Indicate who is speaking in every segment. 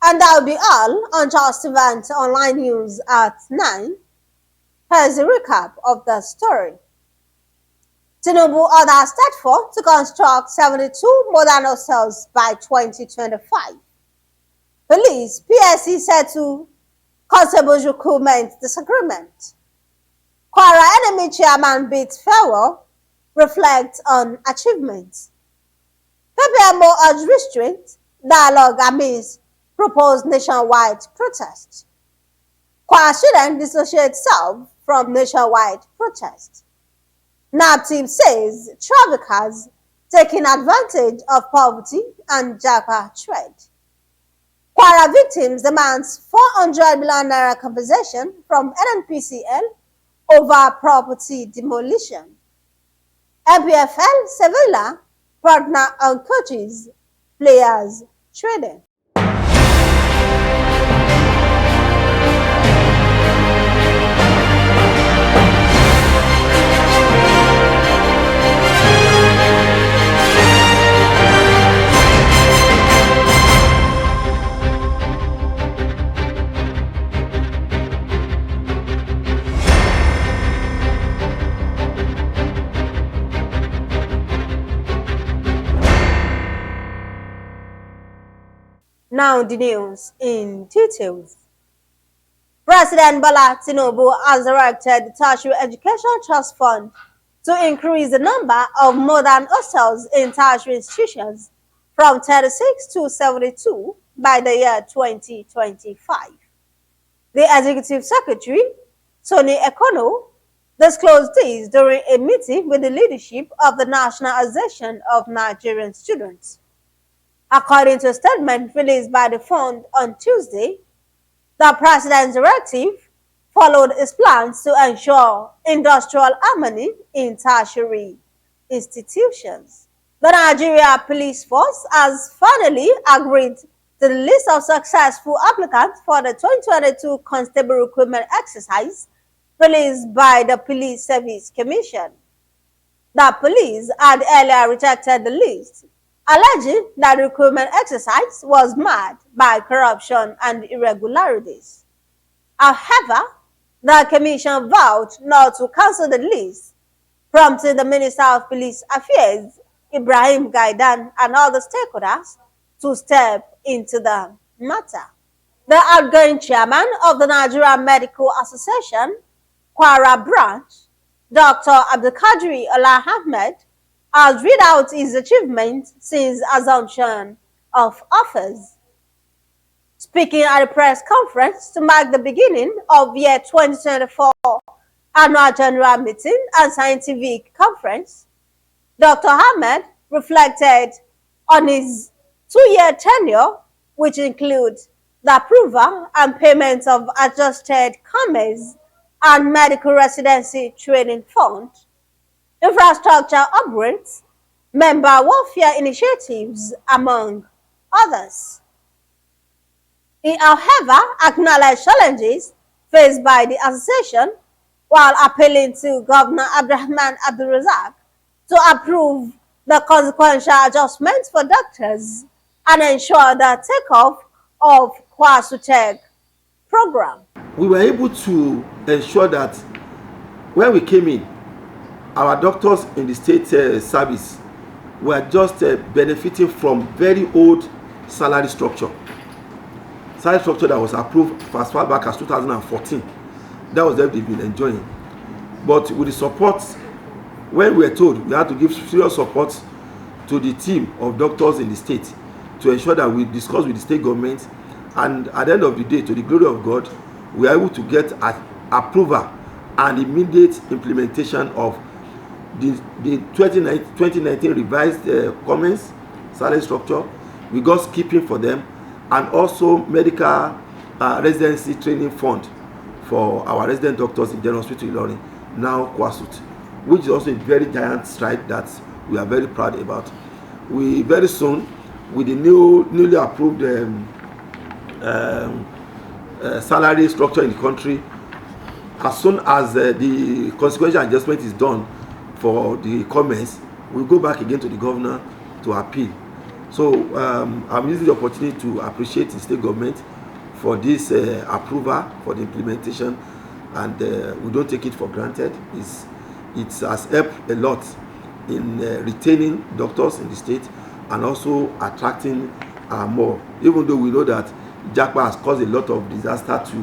Speaker 1: And that will be all on Justeventonline News at 9. Here's a recap of the story. Tinubu orders TETFund to construct 72 modern hostels by 2025. Police, PSC settle constables recruitment disagreement. Kwara enemy chairman beats farewell, reflects on achievements. KPMO urged Restraint, dialogue amidst proposed nationwide protest. Kwara student dissociate self from nationwide protest. NAPTIP says traffickers taking advantage of poverty and Japa trade. Kwara victims demands 400 million naira compensation from NNPCL over property demolition. NPFL Sevilla partner on coaches, players trading. Now the news in details. President Bola Tinubu has directed the Tertiary Education Trust Fund to increase the number of modern hostels in tertiary institutions from 36 to 72 by the year 2025. The Executive Secretary, Tony Ekono, disclosed this during a meeting with the leadership of the National Association of Nigerian Students. According to a statement released by the fund on Tuesday, the president's directive followed his plans to ensure industrial harmony in tertiary institutions. The Nigeria Police Force has finally agreed to the list of successful applicants for the 2022 Constable Recruitment Exercise released by the Police Service Commission. The police had earlier rejected the list, alleging that the recruitment exercise was marred by corruption and irregularities. However, the commission vowed not to cancel the list, prompting the Minister of Police Affairs, Ibrahim Gaidan, and other stakeholders to step into the matter. The outgoing chairman of the Nigerian Medical Association, Kwara branch, Dr. Abdulkadir Allah Ahmed, has read out his achievements since assumption of office. Speaking at a press conference to mark the beginning of year 2024 annual general meeting and scientific conference, Dr. Ahmed reflected on his 2-year tenure, which includes the approval and payment of adjusted commerce and medical residency training fund, infrastructure upgrades, member welfare initiatives, among others. He, however, acknowledged challenges faced by the association while appealing to Governor Abdurrahman Abdulrazak to approve the consequential adjustments for doctors and ensure the takeoff of Kwara program.
Speaker 2: We were able to ensure that when we came in, our doctors in the state service were just benefiting from very old salary structure that was approved as far back as 2014. That was what they've been enjoying. But with the support, when we were told we had to give serious support to the team of doctors in the state to ensure that we discuss with the state government, and at the end of the day, to the glory of God, we are able to get approval and immediate implementation of the 2019 revised comments salary structure. We got skipping for them, and also medical residency training fund for our resident doctors in General Hospital Ilorin, now Kwasut, which is also a very giant stride that we are very proud about. We very soon, with the newly approved salary structure in the country, as soon as the consequential adjustment is done for the comments, we'll go back again to the governor to appeal. So I'm using the opportunity to appreciate the state government for this approval for the implementation, and we don't take it for granted. It has helped a lot in retaining doctors in the state and also attracting more, even though we know that Japa has caused a lot of disaster to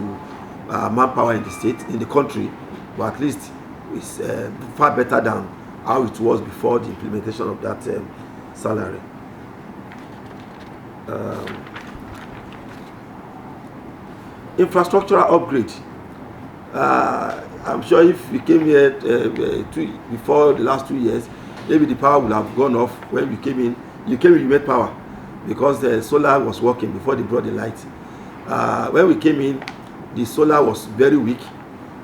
Speaker 2: manpower in the state, in the country, but at least it's far better than how it was before the implementation of that salary. Infrastructural upgrade. I'm sure if we came here before the last 2 years, maybe the power would have gone off. When we came in, you made power because the solar was working before they brought the light. When we came in, the solar was very weak.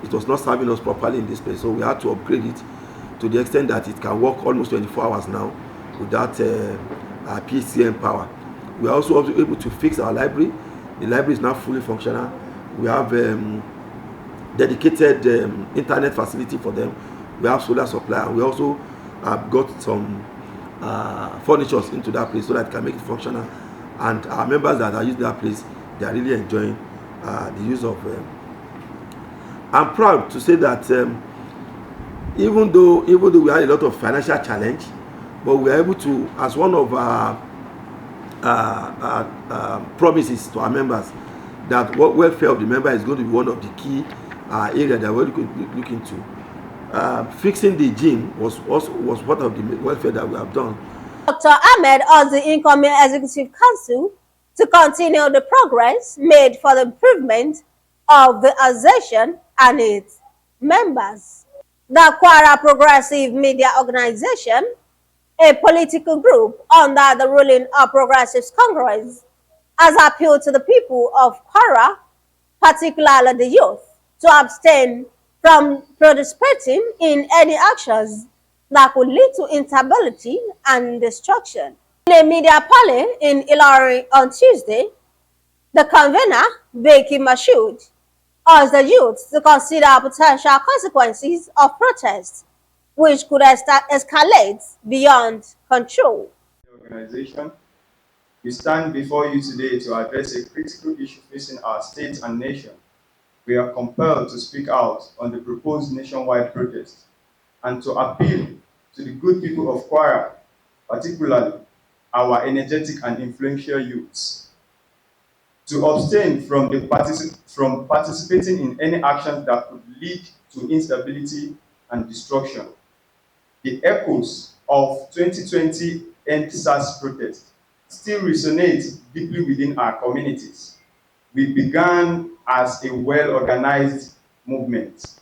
Speaker 2: It was not serving us properly in this place, so we had to upgrade it to the extent that it can work almost 24 hours now without PCM power. We are also able to fix our library. The library is now fully functional. We have dedicated internet facility for them. We have solar supply, and we also have got some furniture into that place so that it can make it functional. And our members that are using that place, they are really enjoying the use of. I'm proud to say that even though we had a lot of financial challenge, but we are able to, as one of our promises to our members, that welfare of the member is going to be one of the key areas that we're looking to. Fixing the gym was part of the welfare that we have done.
Speaker 1: Dr. Ahmed urged the incoming Executive Council to continue the progress made for the improvement of the association and its members. The Kwara Progressive Media Organization, a political group under the ruling All Progressives Congress, has appealed to the people of Kwara, particularly the youth, to abstain from participating in any actions that could lead to instability and destruction. In a media parley in Ilorin on Tuesday, the convener, Beki Mashoud, urged the youth to consider potential consequences of protests, which could escalate beyond control.
Speaker 3: Organization, we stand before you today to address a critical issue facing our state and nation. We are compelled to speak out on the proposed nationwide protest and to appeal to the good people of Kwara, particularly our energetic and influential youths, to abstain from participating in any actions that could lead to instability and destruction. The echoes of 2020 NPSAS protest still resonate deeply within our communities. We began as a well-organized movement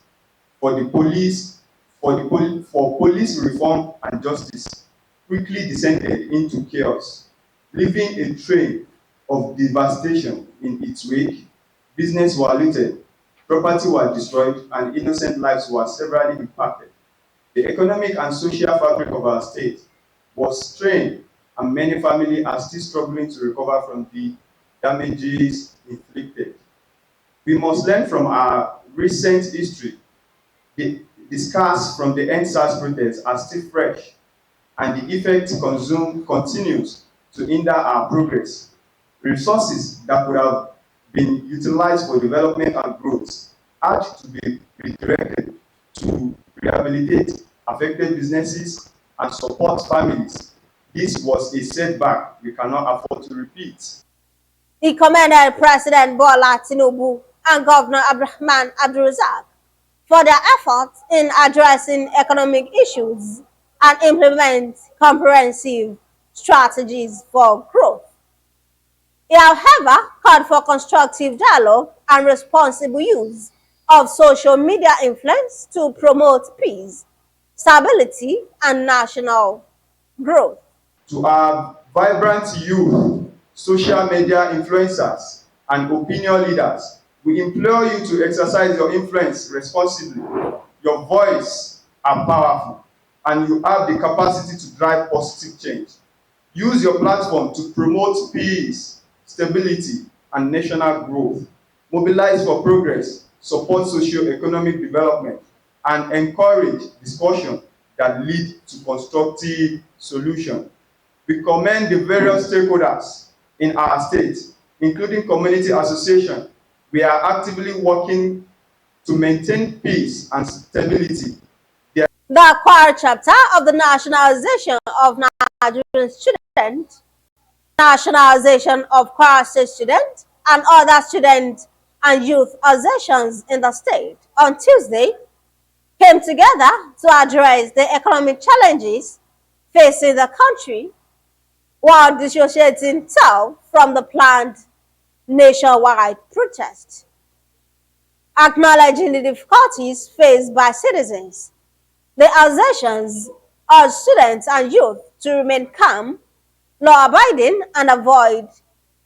Speaker 3: for police reform and justice, quickly descended into chaos, leaving a trail of devastation in its wake. Business were looted, property was destroyed, and innocent lives were severely impacted. The economic and social fabric of our state was strained, and many families are still struggling to recover from the damages inflicted. We must learn from our recent history. The scars from the NSAS protests are still fresh, and the effect continues to hinder our progress. Resources that could have been utilized for development and growth had to be redirected to rehabilitate affected businesses and support families. This was a setback we cannot afford to repeat.
Speaker 1: He commended President Bola Tinubu and Governor Abdulrahman Abdulrazak for their efforts in addressing economic issues and implement comprehensive strategies for growth. He, however, called for constructive dialogue and responsible use of social media influence to promote peace, stability, and national growth.
Speaker 3: To our vibrant youth, social media influencers, and opinion leaders, we implore you to exercise your influence responsibly. Your voice are powerful, and you have the capacity to drive positive change. Use your platform to promote peace, stability, and national growth. Mobilize for progress, support socio-economic development, and encourage discussion that lead to constructive solutions. We commend the various stakeholders in our state, including community association. We are actively working to maintain peace and stability.
Speaker 1: The Kwara chapter of the Nationalization of Nigerian Students, Nationalization of Kwara State Students, and other student and youth associations in the state on Tuesday came together to address the economic challenges facing the country while dissociating itself from the planned nationwide protest. Acknowledging the difficulties faced by citizens, the associations urge students and youth to remain calm, law-abiding, and avoid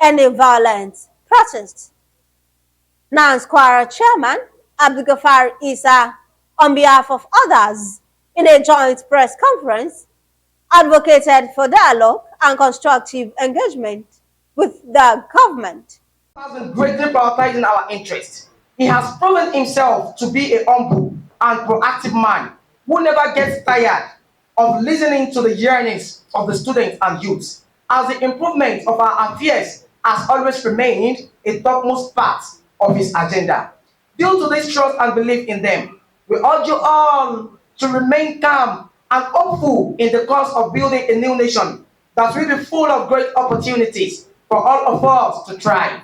Speaker 1: any violent protests. NANS Kwara Chairman Abdulgafar Isa, on behalf of others, in a joint press conference, advocated for dialogue and constructive engagement with the government.
Speaker 4: Has been greatly prioritizing our interests. He has proven himself to be a humble and proactive man who never gets tired of listening to the yearnings of the students and youths, as the improvement of our affairs has always remained a topmost part of his agenda. Due to this trust and belief in them, we urge you all to remain calm and hopeful in the cause of building a new nation that will be full of great opportunities for all of us to thrive.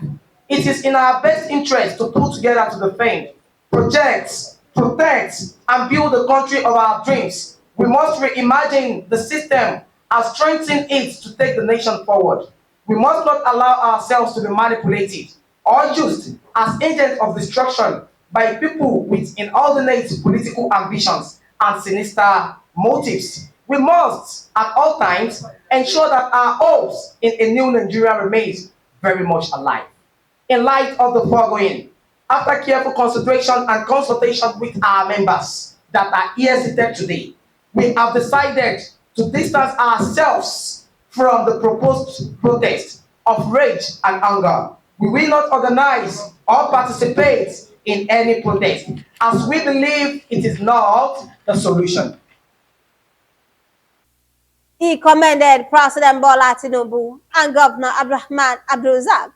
Speaker 4: It is in our best interest to pull together to defend, project, protect, and build the country of our dreams. We must reimagine the system and strengthen it to take the nation forward. We must not allow ourselves to be manipulated or used as agents of destruction by people with inordinate political ambitions and sinister motives. We must, at all times, ensure that our hopes in a new Nigeria remains very much alive. In light of the foregoing, after careful consideration and consultation with our members that are here seated today, we have decided to distance ourselves from the proposed protest of rage and anger. We will not organize or participate in any protest, as we believe it is not the solution.
Speaker 1: He commended President Bola Tinubu and Governor Abdulrahman Abdulrazak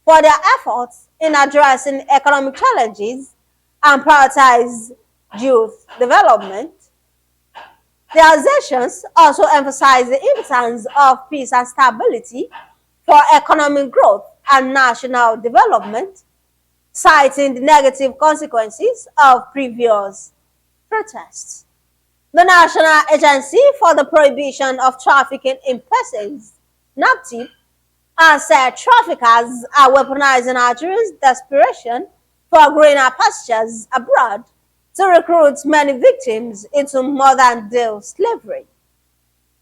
Speaker 1: for their efforts in addressing economic challenges and prioritize youth development. The associations also emphasized the importance of peace and stability for economic growth and national development, citing the negative consequences of previous protests. The National Agency for the Prohibition of Trafficking in Persons, NAPTIP, has said traffickers are weaponizing Nigerians' desperation for greener pastures abroad to recruit many victims into modern-day slavery.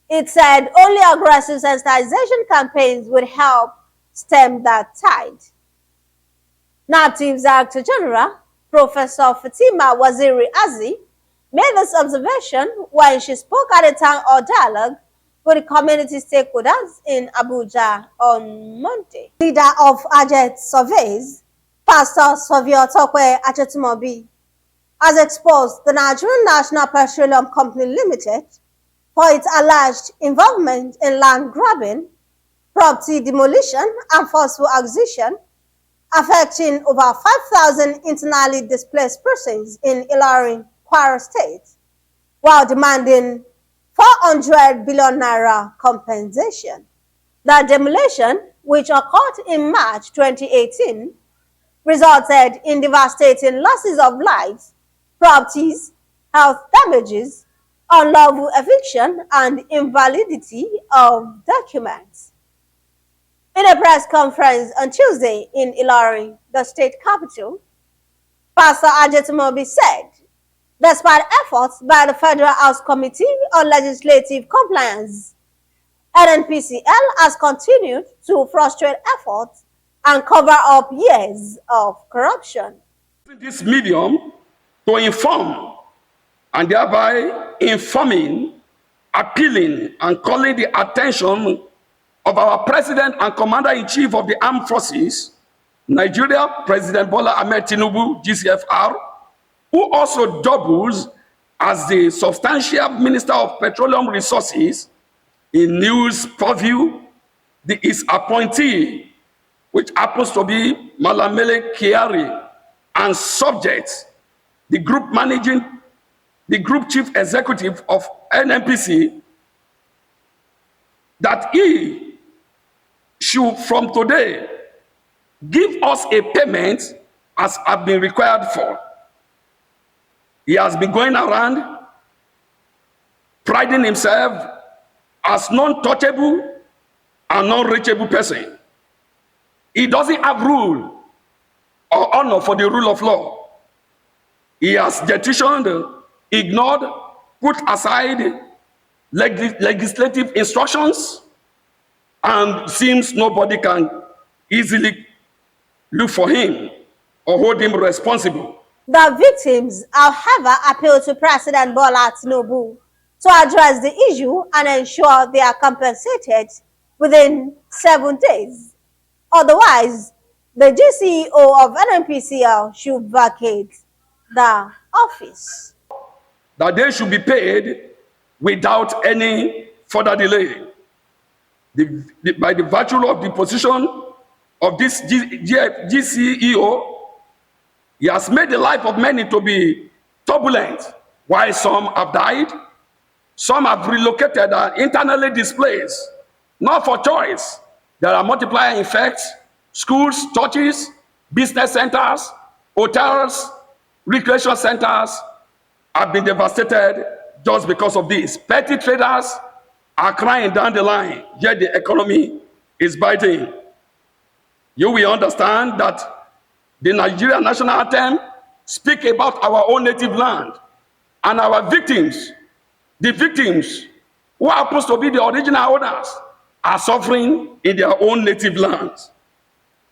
Speaker 1: It said only aggressive sensitization campaigns would help stem that tide. NAPTIP's Director General, Professor Fatima Waziri Azi, made this observation when she spoke at a town hall dialogue with community stakeholders in Abuja on Monday. Leader of Ajet Surveys, Pastor Savio Tokwe Achetumobi, has exposed the Nigerian National Petroleum Company Limited for its alleged involvement in land grabbing, property demolition, and forceful acquisition, affecting over 5,000 internally displaced persons in Ilorin, Kwara State, while demanding 400 billion naira compensation. The demolition, which occurred in March 2018, resulted in devastating losses of lives, properties, health damages, unlawful eviction, and invalidity of documents. In a press conference on Tuesday in Ilorin, the state capital, Pastor Ajetumobi said, despite efforts by the Federal House Committee on Legislative Compliance, NNPCL has continued to frustrate efforts and cover up years of corruption.
Speaker 5: This medium to inform and thereby informing, appealing, and calling the attention of our President and Commander-in-Chief of the Armed Forces, Nigeria, President Bola Ahmed Tinubu, GCFR, who also doubles as the substantial Minister of Petroleum Resources, in news purview, his appointee, which happens to be Malamele Kiari, and subject, the group chief executive of NNPC, that he should from today give us a payment as have been required for. He has been going around priding himself as non-touchable and non-reachable person. He doesn't have rule or honor for the rule of law. He has petitioned, ignored, put aside legislative instructions, and seems nobody can easily look for him or hold him responsible.
Speaker 1: The victims, however, appeal to President Bola Tinubu to address the issue and ensure they are compensated within 7 days. Otherwise, the GCEO of NNPCL should vacate the office.
Speaker 5: That they should be paid without any further delay. By the virtue of the position of this GCEO, he has made the life of many to be turbulent, while some have died, some have relocated and internally displaced, not for choice. There are multiplier effects. Schools, churches, business centers, hotels, recreation centers have been devastated just because of this. Petty traders are crying down the line, yet the economy is biting. You will understand that the Nigerian national anthem speaks about our own native land and our victims. The victims, who happens to be the original owners, are suffering in their own native lands.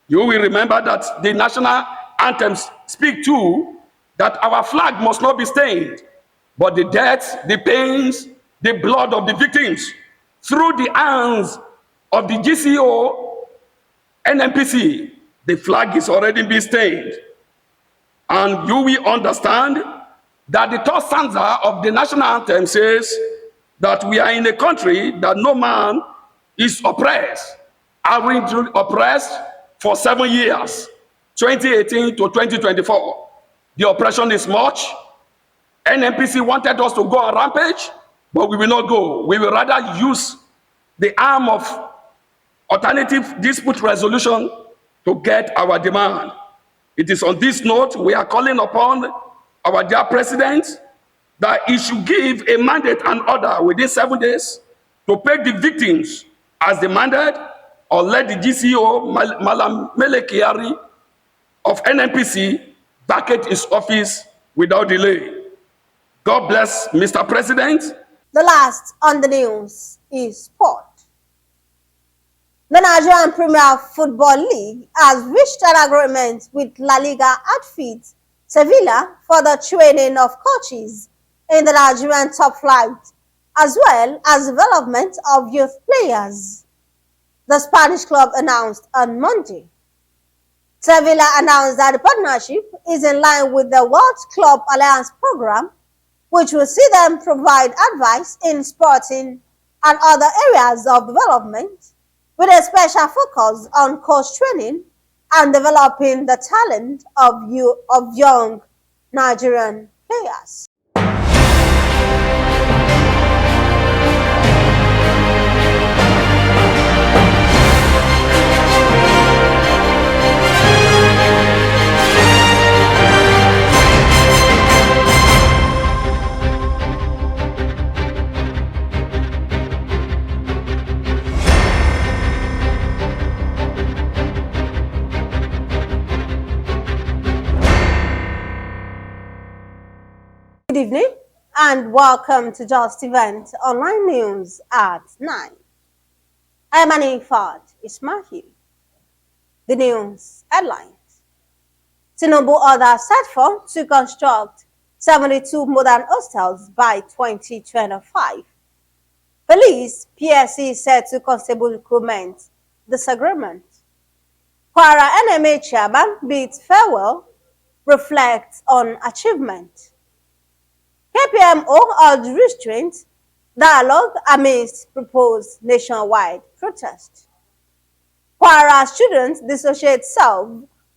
Speaker 5: You will remember that the national anthems speak too that our flag must not be stained, but the deaths, the pains, the blood of the victims through the hands of the GCO, NNPC, the flag is already being stained. And you will understand that the third stanza of the national anthem says that we are in a country that no man is oppressed. Having been oppressed for 7 years, 2018 to 2024. The oppression is much. NNPC wanted us to go on rampage, but we will not go. We will rather use the arm of alternative dispute resolution to get our demand. It is on this note we are calling upon our dear president that he should give a mandate and order within 7 days to pay the victims as demanded, or let the GCO, Malam Kiari of NNPC, vacate his office without delay. God bless Mr. President.
Speaker 1: The last on the news is sport. The Nigerian Premier Football League has reached an agreement with La Liga outfit Sevilla for the training of coaches in the Nigerian top flight, as well as development of youth players. The Spanish club announced on Monday. Sevilla announced that the partnership is in line with the World Club Alliance program, which will see them provide advice in sporting and other areas of development, with a special focus on coach training and developing the talent of young Nigerian players. Good evening and welcome to Justeventonline News at 9. I am Anifat Ismail. The news headlines. Tinubu orders set for to construct 72 modern hostels by 2025. Police PSC said to constable recruitment disagreement. Kwara NMA chairman bids farewell, reflects on achievement. KPMO urged Restraint Dialogue amidst proposed nationwide protest. Kwara students dissociate self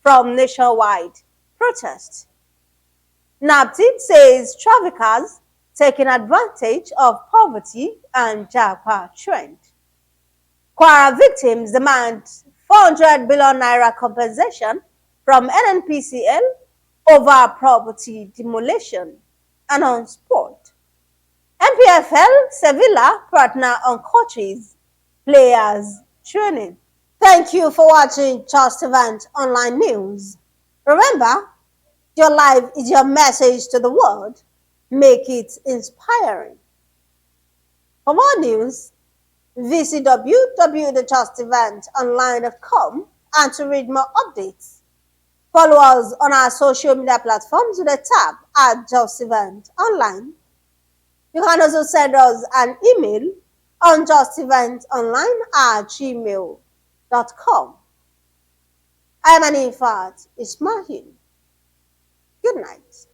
Speaker 1: from nationwide protest. NAPTIP says traffickers taking advantage of poverty and Japa trend. Kwara victims demand 400 billion naira compensation from NNPCL over property demolition. And on sport, NPFL Sevilla partner on coaches, players training. Thank you for watching Justeventonline News. Remember, your life is your message to the world. Make it inspiring. For more news, visit www.justeventonline.com and to read more updates. Follow us on our social media platforms with a tab at Justeventonline. You can also send us an email on justeventonline@gmail.com. I am Anifat Ismail. Good night.